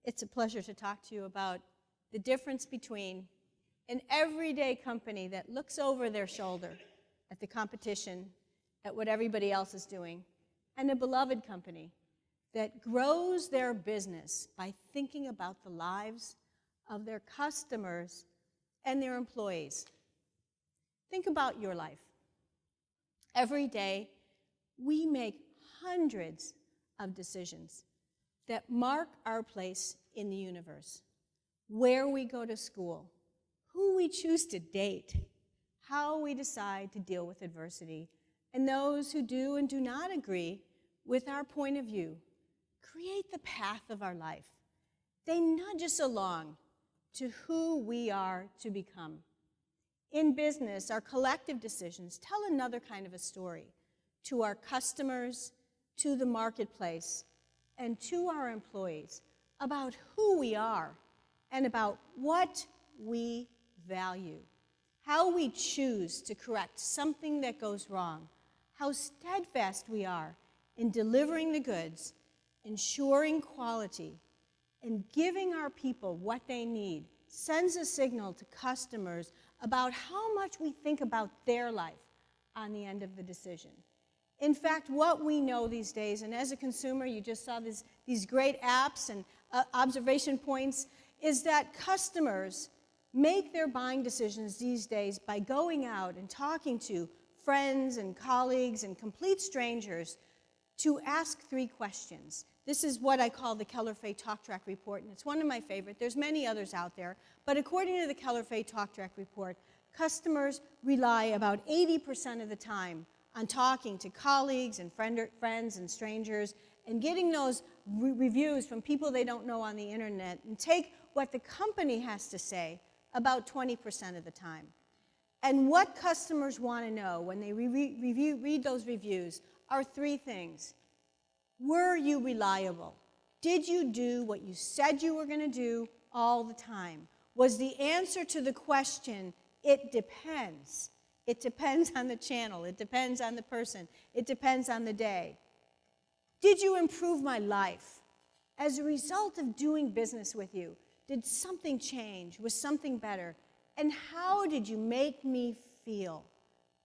it's a pleasure to talk to you about the difference between an everyday company that looks over their shoulder at the competition, at what everybody else is doing, and a beloved company that grows their business by thinking about the lives of their customers and their employees. Think about your life. Every day, we make hundreds of decisions that mark our place in the universe. Where we go to school, who we choose to date, how we decide to deal with adversity, and those who do and do not agree with our point of view create the path of our life. They nudge us along to who we are to become. In business, our collective decisions tell another kind of a story to our customers, to the marketplace, and to our employees about who we are and about what we value, how we choose to correct something that goes wrong, how steadfast we are in delivering the goods, ensuring quality, and giving our people what they need sends a signal to customers about how much we think about their life on the end of the decision. In fact, what we know these days, and as a consumer, you just saw these great apps and observation points, is that customers make their buying decisions these days by going out and talking to friends and colleagues and complete strangers to ask 3 questions. This is what I call the Keller-Fay Talk Track Report, and it's one of my favorite. There's many others out there, but according to the Keller-Fay Talk Track Report, customers rely about 80% of the time on talking to colleagues and friends and strangers and getting those reviews from people they don't know on the internet and take what the company has to say about 20% of the time. And what customers want to know when they read those reviews are 3 things. Were you reliable? Did you do what you said you were going to do all the time? Was the answer to the question, it depends? It depends on the channel. It depends on the person. It depends on the day. Did you improve my life? As a result of doing business with you, did something change? Was something better? And how did you make me feel?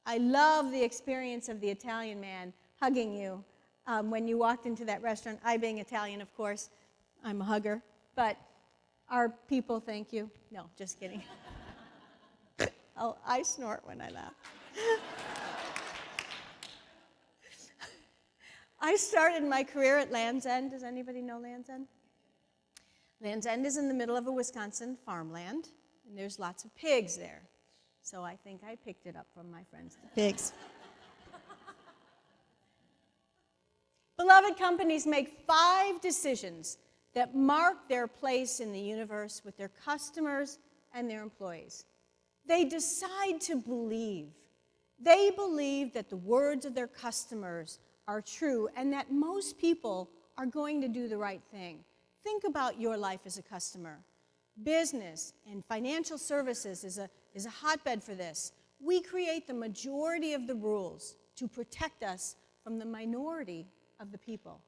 I love the experience of the Italian man hugging you when you walked into that restaurant. I, being Italian, of course, I'm a hugger. But our people, thank you. No, just kidding. Oh, I snort when I laugh. I started my career at Land's End. Does anybody know Land's End? Land's End is in the middle of a Wisconsin farmland, and there's lots of pigs there. So I think I picked it up from my friends, the pigs. Beloved companies make 5 decisions that mark their place in the universe with their customers and their employees. They decide to believe. They believe that the words of their customers are true and that most people are going to do the right thing. Think about your life as a customer. Business and financial services is a hotbed for this. We create the majority of the rules to protect us from the minority of the people.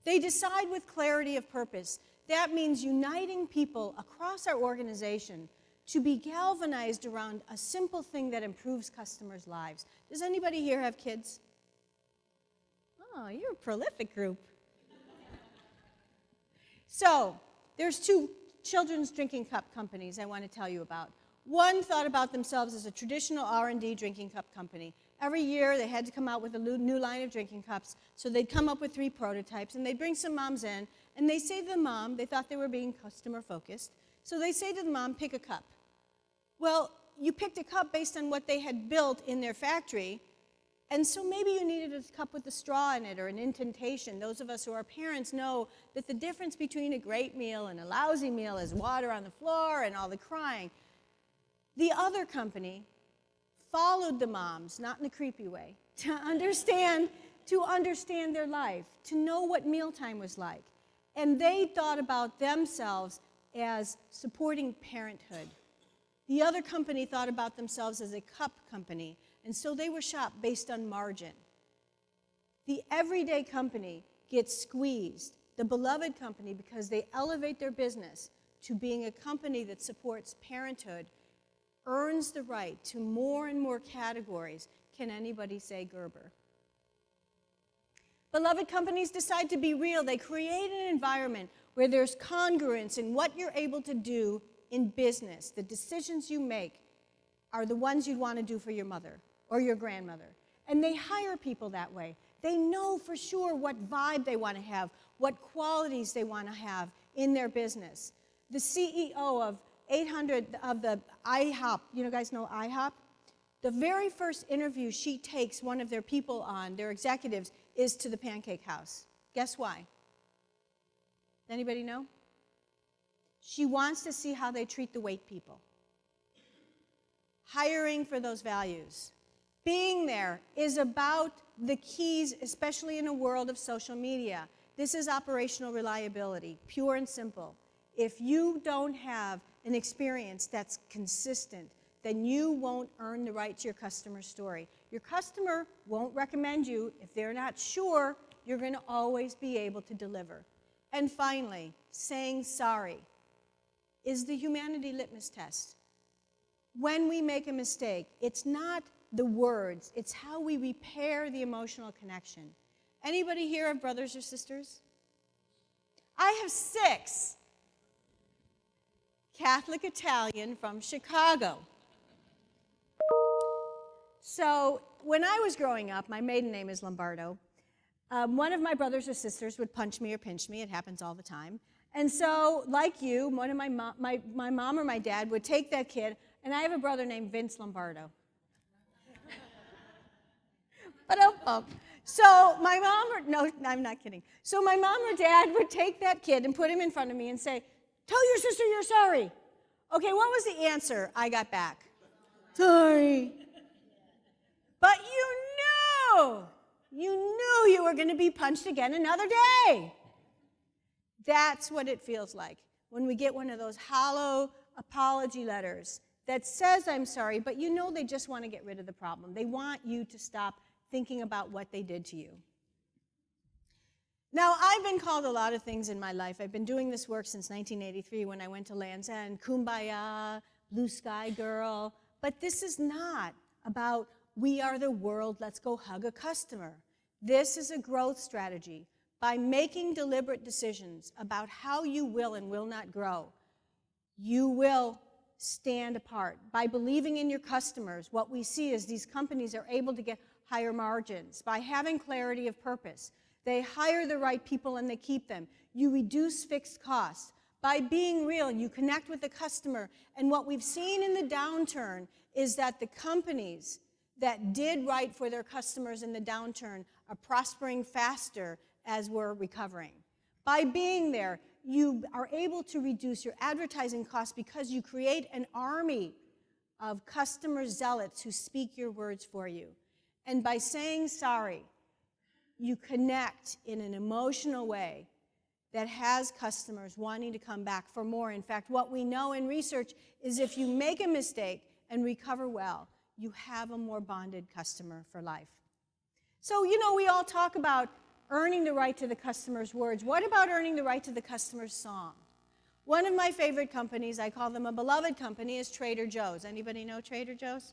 They decide with clarity of purpose. That means uniting people across our organization to be galvanized around a simple thing that improves customers' lives. Does anybody here have kids? Oh, you're a prolific group. So, there's 2 children's drinking cup companies I want to tell you about. One thought about themselves as a traditional R&D drinking cup company. Every year they had to come out with a new line of drinking cups, so they'd come up with 3 prototypes, and they'd bring some moms in, and they say to the mom, they thought they were being customer focused, so they say to the mom, pick a cup. Well, you picked a cup based on what they had built in their factory, and so maybe you needed a cup with a straw in it or an indentation. Those of us who are parents know that the difference between a great meal and a lousy meal is water on the floor and all the crying. The other company followed the moms, not in a creepy way, to understand their life, to know what mealtime was like. And they thought about themselves as supporting parenthood. The other company thought about themselves as a cup company, and so they were shopped based on margin. The everyday company gets squeezed the beloved company, because they elevate their business to being a company that supports parenthood, earns the right to more and more categories. Can anybody say Gerber? Beloved companies decide to be real. They create an environment where there's congruence in what you're able to do in business. The decisions you make are the ones you'd want to do for your mother or your grandmother. And they hire people that way. They know for sure what vibe they want to have, what qualities they want to have in their business. The CEO of 800 of the IHOP, you guys know IHOP? The very first interview she takes one of their people on, their executives, is to the Pancake House. Guess why? Anybody know? She wants to see how they treat the wait people. Hiring for those values. Being there is about the keys, especially in a world of social media. This is operational reliability, pure and simple. If you don't have an experience that's consistent, then you won't earn the right to your customer's story. Your customer won't recommend you. If they're not sure, you're going to always be able to deliver. And finally, saying sorry is the humanity litmus test. When we make a mistake, it's not the words, it's how we repair the emotional connection. Anybody here have brothers or sisters? I have 6. Catholic Italian from Chicago. So when I was growing up, my maiden name is Lombardo, one of my brothers or sisters would punch me or pinch me. It happens all the time. And so, like you, one of my mom or my dad would take that kid, and I have a brother named Vince Lombardo. So my mom or, no, I'm not kidding. So my mom or dad would take that kid and put him in front of me and say, "Tell your sister you're sorry." Okay, what was the answer I got back? Sorry. But you knew you were going to be punched again another day. That's what it feels like when we get one of those hollow apology letters that says I'm sorry, but you know they just want to get rid of the problem. They want you to stop thinking about what they did to you. Now, I've been called a lot of things in my life. I've been doing this work since 1983 when I went to Land's End, Kumbaya, Blue Sky Girl, but this is not about we are the world, let's go hug a customer. This is a growth strategy. By making deliberate decisions about how you will and will not grow, you will stand apart. By believing in your customers, what we see is these companies are able to get higher margins. By having clarity of purpose, they hire the right people and they keep them. You reduce fixed costs. By being real, you connect with the customer. And what we've seen in the downturn is that the companies that did right for their customers in the downturn are prospering faster as we're recovering. By being there, you are able to reduce your advertising costs because you create an army of customer zealots who speak your words for you. And by saying sorry, you connect in an emotional way that has customers wanting to come back for more. In fact, what we know in research is if you make a mistake and recover well, you have a more bonded customer for life. So, we all talk about earning the right to the customer's words. What about earning the right to the customer's song? One of my favorite companies, I call them a beloved company, is Trader Joe's. Anybody know Trader Joe's?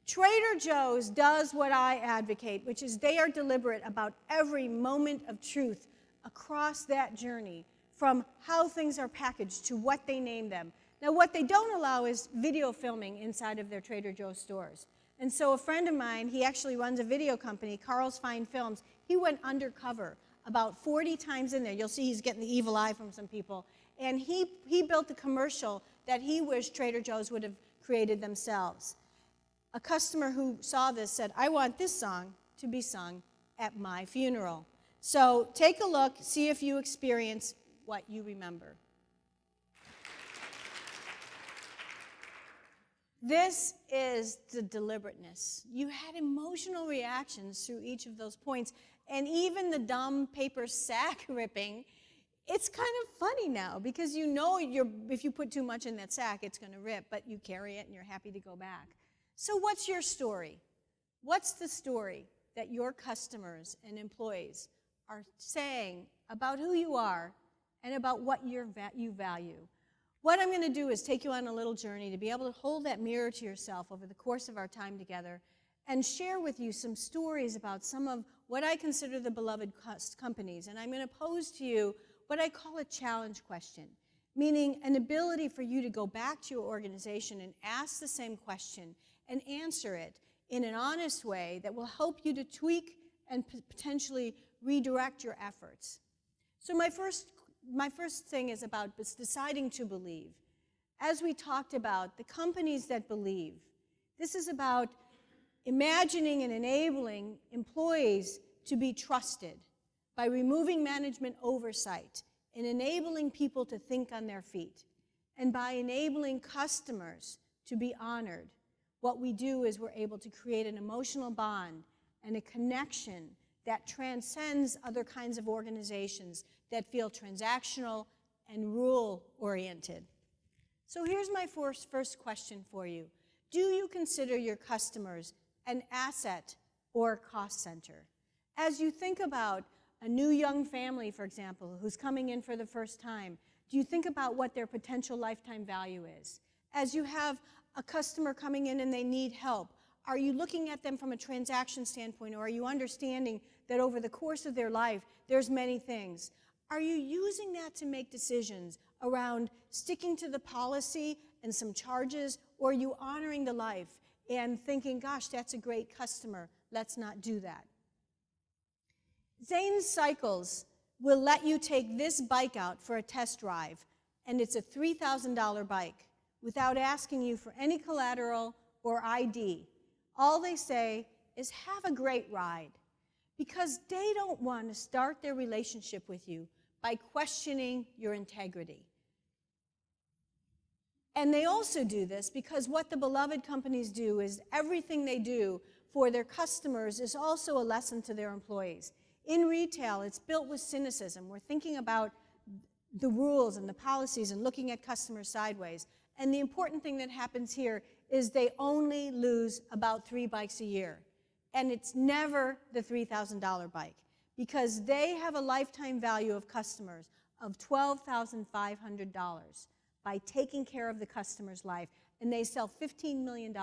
Trader Joe's does what I advocate, which is they are deliberate about every moment of truth across that journey, from how things are packaged to what they name them. Now, what they don't allow is video filming inside of their Trader Joe's stores. And so a friend of mine, he actually runs a video company, Carl's Fine Films. He went undercover about 40 times in there. You'll see he's getting the evil eye from some people. And he built a commercial that he wished Trader Joe's would have created themselves. A customer who saw this said, "I want this song to be sung at my funeral." So take a look, see if you experience what you remember. This is the deliberateness. You had emotional reactions through each of those points. And even the dumb paper sack ripping, it's kind of funny now because you know if you put too much in that sack, it's going to rip, but you carry it and you're happy to go back. So what's your story? What's the story that your customers and employees are saying about who you are and about what you value. What I'm going to do is take you on a little journey to be able to hold that mirror to yourself over the course of our time together and share with you some stories about some of what I consider the beloved companies. And I'm going to pose to you what I call a challenge question, meaning an ability for you to go back to your organization and ask the same question and answer it in an honest way that will help you to tweak and potentially redirect your efforts. So my first thing is about deciding to believe. As we talked about, the companies that believe, this is about imagining and enabling employees to be trusted by removing management oversight and enabling people to think on their feet, and by enabling customers to be honored. What we do is we're able to create an emotional bond and a connection that transcends other kinds of organizations that feel transactional and rule-oriented. So here's my first question for you. Do you consider your customers an asset or a cost center? As you think about a new young family, for example, who's coming in for the first time, do you think about what their potential lifetime value is? As you have a customer coming in and they need help, are you looking at them from a transaction standpoint, or are you understanding that over the course of their life, there's many things? Are you using that to make decisions around sticking to the policy and some charges, or are you honoring the life and thinking, gosh, that's a great customer, let's not do that? Zane's Cycles will let you take this bike out for a test drive, and it's a $3,000 bike without asking you for any collateral or ID. All they say is, have a great ride, because they don't want to start their relationship with you by questioning your integrity. And they also do this because what the beloved companies do is everything they do for their customers is also a lesson to their employees. In retail, it's built with cynicism. We're thinking about the rules and the policies and looking at customers sideways. And the important thing that happens here is they only lose about 3 bikes a year. And it's never the $3,000 bike, because they have a lifetime value of customers of $12,500 by taking care of the customer's life. And they sell $15 million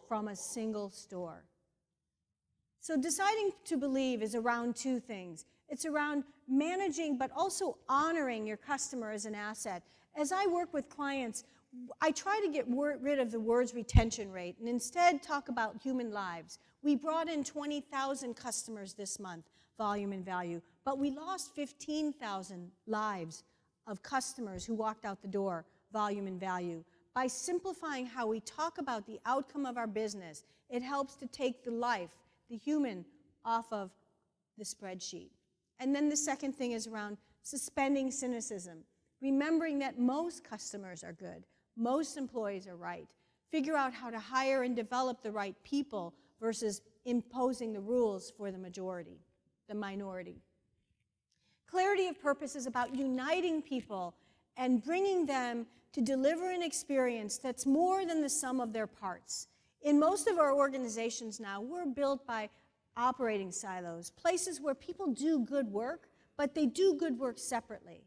from a single store. So deciding to believe is around 2 things. It's around managing but also honoring your customer as an asset. As I work with clients, I try to get rid of the words retention rate and instead talk about human lives. We brought in 20,000 customers this month, volume and value, but we lost 15,000 lives of customers who walked out the door, volume and value. By simplifying how we talk about the outcome of our business, it helps to take the life, the human, off of the spreadsheet. And then the second thing is around suspending cynicism, remembering that most customers are good, most employees are right. Figure out how to hire and develop the right people versus imposing the rules for the majority, the minority. Clarity of purpose is about uniting people and bringing them to deliver an experience that's more than the sum of their parts. In most of our organizations now, we're built by operating silos, places where people do good work, but they do good work separately.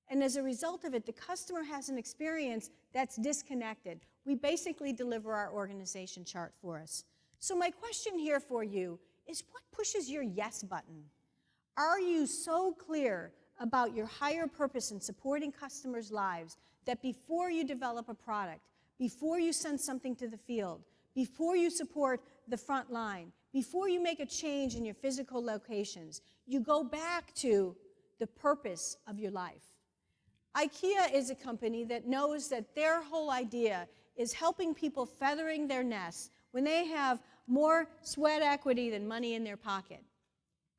And as a result of it, the customer has an experience that's disconnected. We basically deliver our organization chart for us. So my question here for you is, what pushes your yes button? Are you so clear about your higher purpose in supporting customers' lives that before you develop a product, before you send something to the field, before you support the front line, before you make a change in your physical locations, you go back to the purpose of your life? IKEA is a company that knows that their whole idea is helping people feathering their nests when they have more sweat equity than money in their pocket.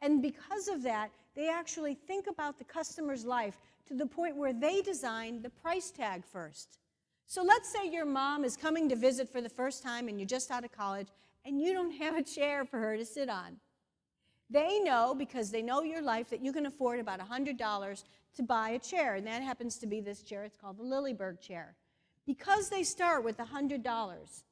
And because of that, they actually think about the customer's life to the point where they design the price tag first. So let's say your mom is coming to visit for the first time and you're just out of college and you don't have a chair for her to sit on. They know, because they know your life, that you can afford about $100 to buy a chair, and that happens to be this chair. It's called the Lilyberg chair. Because they start with $100,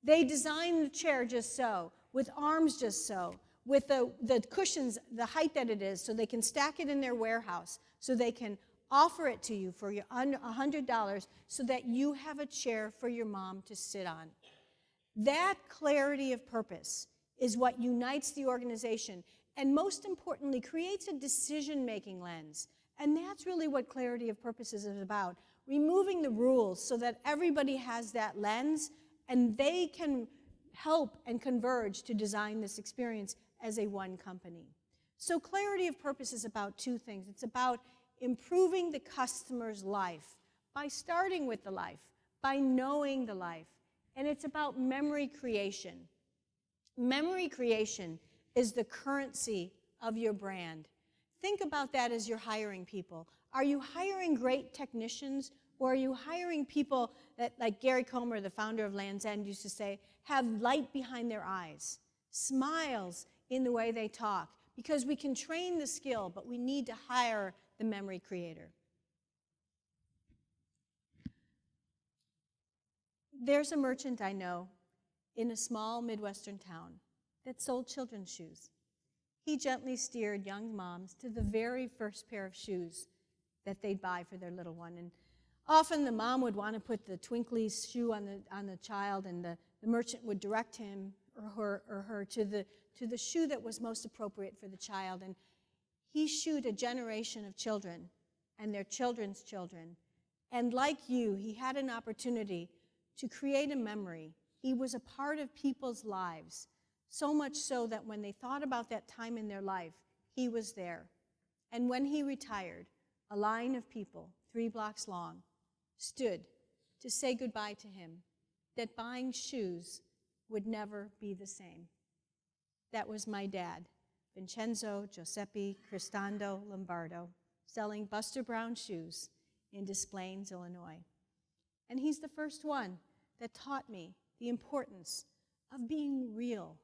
they design the chair just so, with arms just so, with the cushions, the height that it is, so they can stack it in their warehouse, so they can offer it to you for your $100 so that you have a chair for your mom to sit on. That clarity of purpose is what unites the organization and, most importantly, creates a decision-making lens. And that's really what clarity of purpose is about, removing the rules so that everybody has that lens and they can help and converge to design this experience as a one company. So clarity of purpose is about two things. It's about improving the customer's life by starting with the life, by knowing the life. And it's about memory creation. Memory creation is the currency of your brand. Think about that as you're hiring people. Are you hiring great technicians, or are you hiring people that, like Gary Comer, the founder of Land's End, used to say, have light behind their eyes, smiles in the way they talk? Because we can train the skill, but we need to hire the memory creator. There's a merchant I know in a small Midwestern town that sold children's shoes. He gently steered young moms to the very first pair of shoes that they'd buy for their little one. And often the mom would want to put the twinkly shoe on the child, and the merchant would direct him or her to the shoe that was most appropriate for the child. And he shoed a generation of children and their children's children. And like you, he had an opportunity to create a memory. He was a part of people's lives, so much so that when they thought about that time in their life, he was there. And when he retired, a line of people, 3 blocks long, stood to say goodbye to him, that buying shoes would never be the same. That was my dad, Vincenzo Giuseppe Cristando Lombardo, selling Buster Brown shoes in Des Plaines, Illinois. And he's the first one that taught me the importance of being real,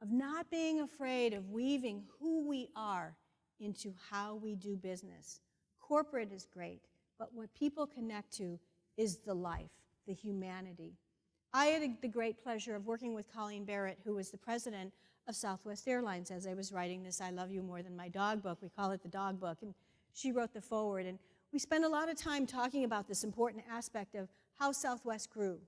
of not being afraid of weaving who we are into how we do business. Corporate is great, but what people connect to is the life, the humanity. I had the great pleasure of working with Colleen Barrett, who was the president of Southwest Airlines, as I was writing this I Love You More Than My Dog book. We call it the dog book, and she wrote the foreword. And we spent a lot of time talking about this important aspect of how Southwest grew.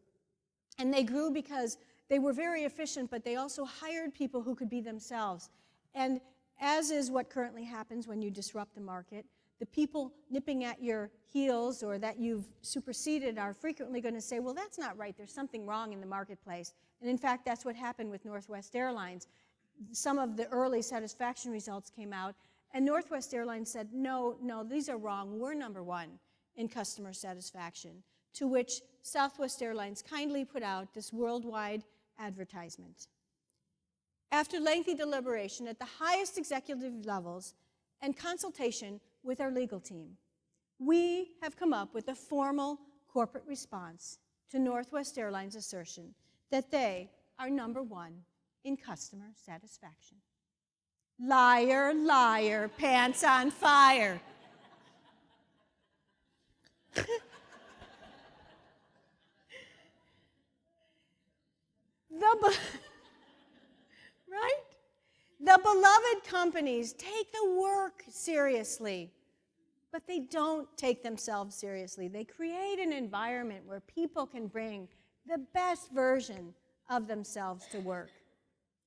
And they grew because they were very efficient, but they also hired people who could be themselves. And as is what currently happens when you disrupt the market, the people nipping at your heels or that you've superseded are frequently going to say, well, that's not right. There's something wrong in the marketplace. And in fact, that's what happened with Northwest Airlines. Some of the early satisfaction results came out, and Northwest Airlines said, no, these are wrong. We're number one in customer satisfaction, to which Southwest Airlines kindly put out this worldwide advertisement. After lengthy deliberation at the highest executive levels and consultation with our legal team, we have come up with a formal corporate response to Northwest Airlines' assertion that they are number one in customer satisfaction. Liar, liar, pants on fire. Right? The beloved companies take the work seriously, but they don't take themselves seriously. They create an environment where people can bring the best version of themselves to work.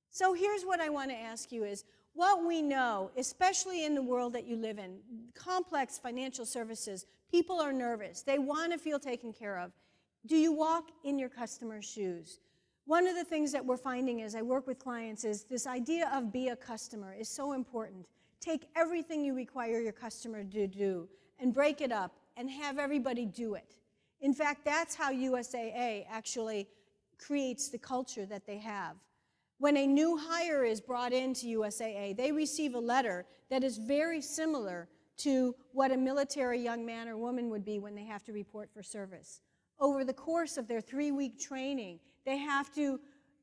So here's what I want to ask you is, what we know, especially in the world that you live in, complex financial services, people are nervous. They want to feel taken care of. Do you walk in your customer's shoes? One of the things that we're finding as I work with clients is this idea of be a customer is so important. Take everything you require your customer to do and break it up and have everybody do it. In fact, that's how USAA actually creates the culture that they have. When a new hire is brought into USAA, they receive a letter that is very similar to what a military young man or woman would be when they have to report for service. Over the course of their 3-week training, they have to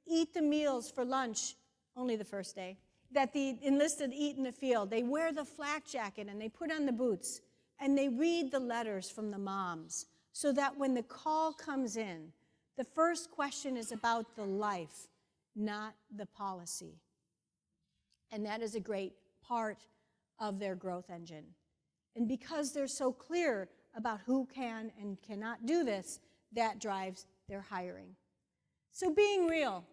eat the meals for lunch, only the first day, that the enlisted eat in the field. They wear the flak jacket and they put on the boots, and they read the letters from the moms so that when the call comes in, the first question is about the life, not the policy. And that is a great part of their growth engine. And because they're so clear about who can and cannot do this, that drives their hiring. So being real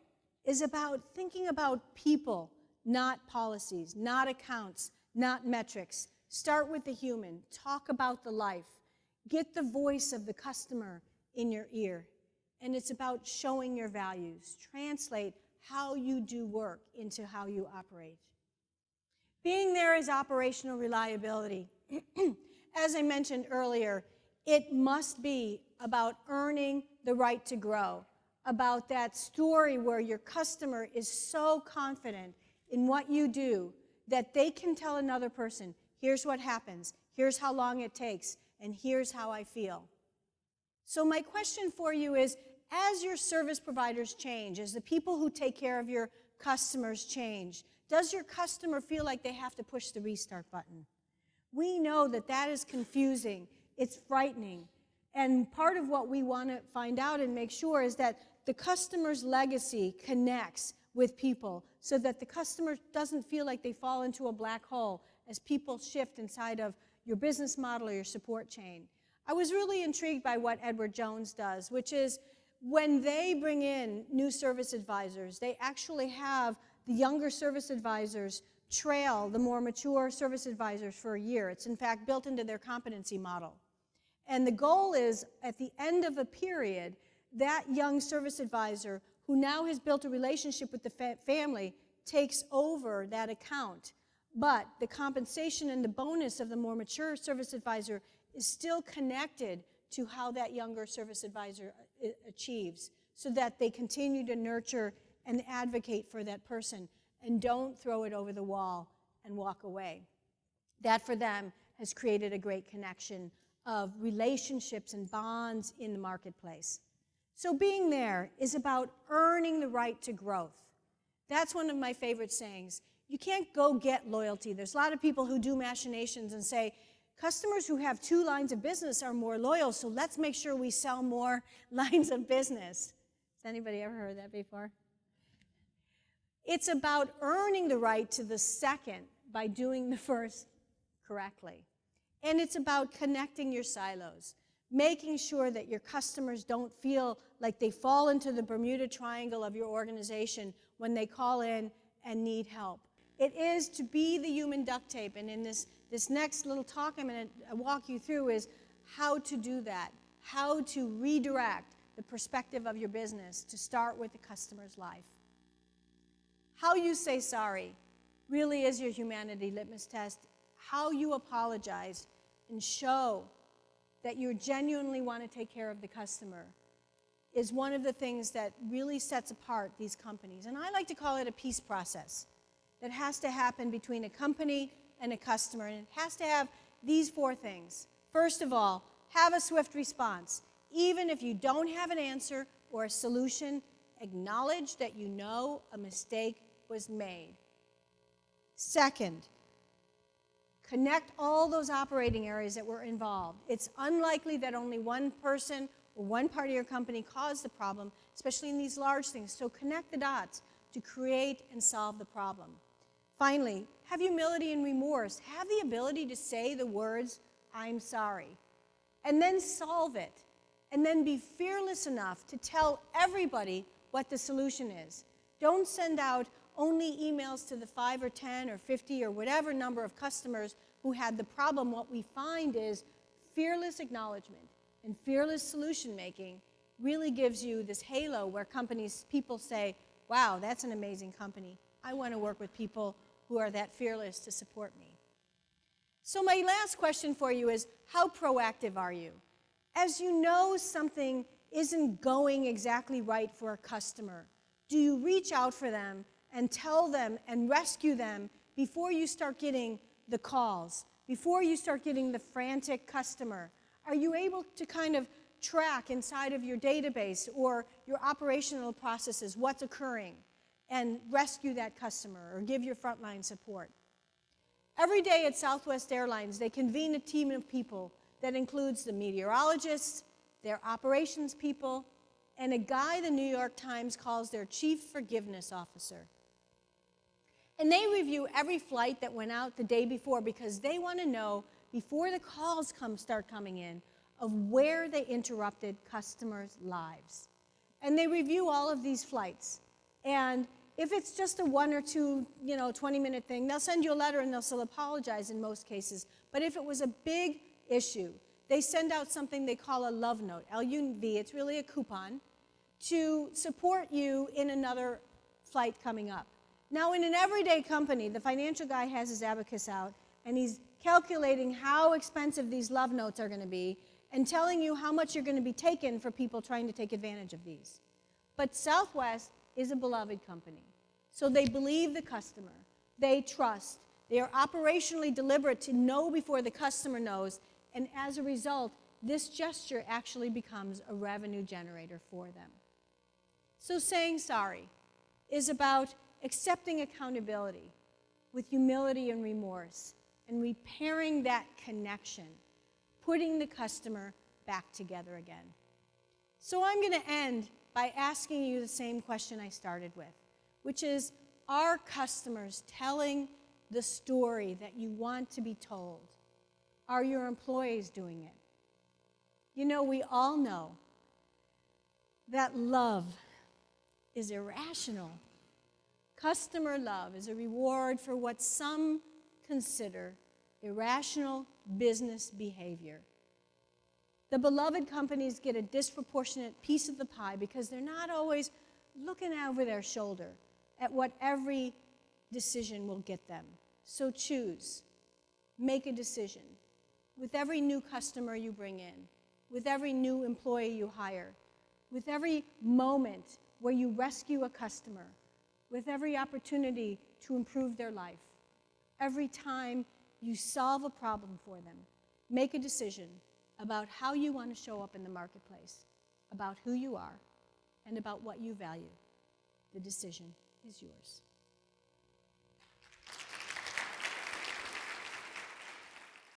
is about thinking about people, not policies, not accounts, not metrics. Start with the human. Talk about the life. Get the voice of the customer in your ear. And it's about showing your values. Translate how you do work into how you operate. Being there is operational reliability. As I mentioned earlier, it must be about earning the right to grow, about that story where your customer is so confident in what you do that they can tell another person, here's what happens, here's how long it takes, and here's how I feel. So my question for you is, as your service providers change, as the people who take care of your customers change, does your customer feel like they have to push the restart button? We know that that is confusing, it's frightening, and part of what we want to find out and make sure is that the customer's legacy connects with people so that the customer doesn't feel like they fall into a black hole as people shift inside of your business model or your support chain. I was really intrigued by what Edward Jones does, which is when they bring in new service advisors, they actually have the younger service advisors trail the more mature service advisors for a year. It's in fact built into their competency model. And the goal is, at the end of a period, that young service advisor who now has built a relationship with the family takes over that account. But the compensation and the bonus of the more mature service advisor is still connected to how that younger service advisor achieves, so that they continue to nurture and advocate for that person and don't throw it over the wall and walk away. That for them has created a great connection of relationships and bonds in the marketplace. So being there is about earning the right to growth. That's one of my favorite sayings. You can't go get loyalty. There's a lot of people who do machinations and say, customers who have 2 lines of business are more loyal, so let's make sure we sell more lines of business. Has anybody ever heard that before? It's about earning the right to the second by doing the first correctly. And it's about connecting your silos, making sure that your customers don't feel like they fall into the Bermuda Triangle of your organization when they call in and need help. It is to be the human duct tape, and in this next little talk I'm going to walk you through is how to do that, how to redirect the perspective of your business to start with the customer's life. How you say sorry really is your humanity litmus test. How you apologize and show that you genuinely want to take care of the customer is one of the things that really sets apart these companies. And I like to call it a peace process that has to happen between a company and a customer. And it has to have these 4 things. First of all, have a swift response. Even if you don't have an answer or a solution, acknowledge that you know a mistake was made. Second, connect all those operating areas that were involved. It's unlikely that only one person or one part of your company caused the problem, especially in these large things. So connect the dots to create and solve the problem. Finally, have humility and remorse. Have the ability to say the words, I'm sorry, and then solve it. And then be fearless enough to tell everybody what the solution is. Don't send out only emails to the 5 or 10 or 50 or whatever number of customers who had the problem. What we find is fearless acknowledgement and fearless solution making really gives you this halo where people say, wow, that's an amazing company. I want to work with people who are that fearless to support me. So my last question for you is, how proactive are you? As you know something isn't going exactly right for a customer, do you reach out for them and tell them and rescue them before you start getting the calls, before you start getting the frantic customer? Are you able to kind of track inside of your database or your operational processes what's occurring and rescue that customer or give your frontline support? Every day at Southwest Airlines, they convene a team of people that includes the meteorologists, their operations people, and a guy the New York Times calls their chief forgiveness officer. And they review every flight that went out the day before because they want to know, before the calls start coming in, of where they interrupted customers' lives. And they review all of these flights. And if it's just a 1 or 2, 20-minute thing, they'll send you a letter and they'll still apologize in most cases. But if it was a big issue, they send out something they call a love note, LUV, it's really a coupon, to support you in another flight coming up. Now, in an everyday company, the financial guy has his abacus out, and he's calculating how expensive these love notes are going to be and telling you how much you're going to be taken for people trying to take advantage of these. But Southwest is a beloved company. So they believe the customer. They trust. They are operationally deliberate to know before the customer knows, and as a result, this gesture actually becomes a revenue generator for them. So saying sorry is about accepting accountability with humility and remorse and repairing that connection, putting the customer back together again. So I'm going to end by asking you the same question I started with, which is, are customers telling the story that you want to be told? Are your employees doing it? You know, we all know that love is irrational. Customer love is a reward for what some consider irrational business behavior. The beloved companies get a disproportionate piece of the pie because they're not always looking over their shoulder at what every decision will get them. So choose. Make a decision. With every new customer you bring in, with every new employee you hire, with every moment where you rescue a customer, with every opportunity to improve their life, every time you solve a problem for them, make a decision about how you want to show up in the marketplace, about who you are, and about what you value. The decision is yours.